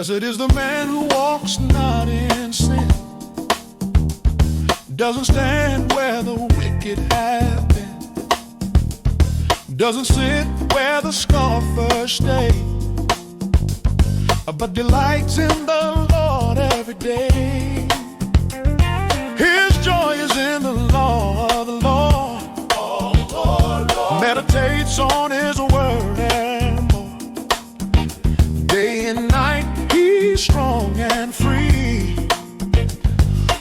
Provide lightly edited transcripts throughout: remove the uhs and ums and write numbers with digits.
Blessed is the man who walks not in sin, doesn't stand where the wicked have been, doesn't sit where the scoffers stay, but delights in the Lord every day. His joy is in the law of the Lord. Meditates on His word and more. Day and night he's strong and free,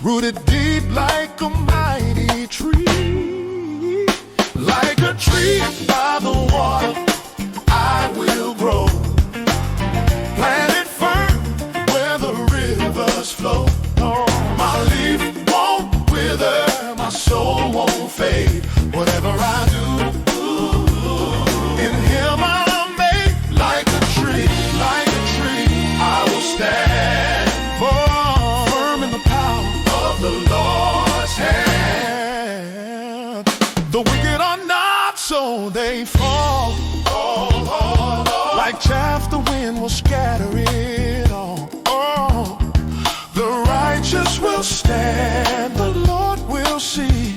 rooted deep like a mighty tree. Like a tree by the water I will grow, planted firm where the rivers flow. My leaf won't wither, my soul won't fade. Whatever I do, in Him I'm made. Like a tree I will stand, firm in the power of the Lord's hand. The wicked are not, so they fall. Like chaff the wind will scatter it all. The righteous will stand, the Lord will see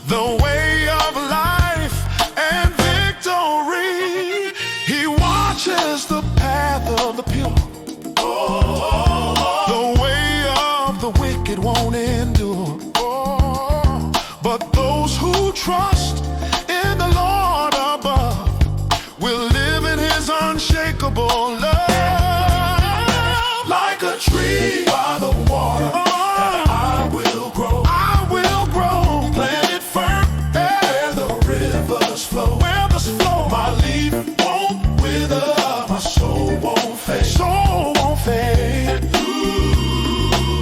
the way of life and victory. He watches the path of the pure, the way of the wicked won't endure. But those who trust in the Lord above will live in His unshakable love. Like a tree by the water I will grow, planted firm where the rivers flow. My leaf won't wither, my soul won't fade.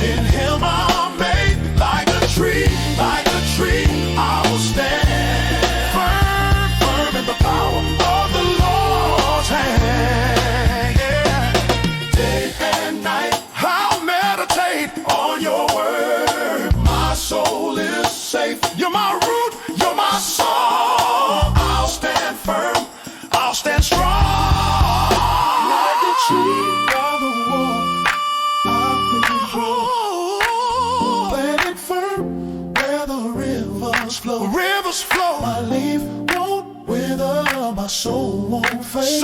In Him I'm made. Like a tree I will stand, firm in the power of the Lord's hand. Day and night I'll meditate on Your word. My soul is safe. You're my root, You're my song. I'll stand firm, I'll stand strong. Like a tree by the water I will grow, planted firm where the rivers flow. My leaf won't wither, my soul won't fade.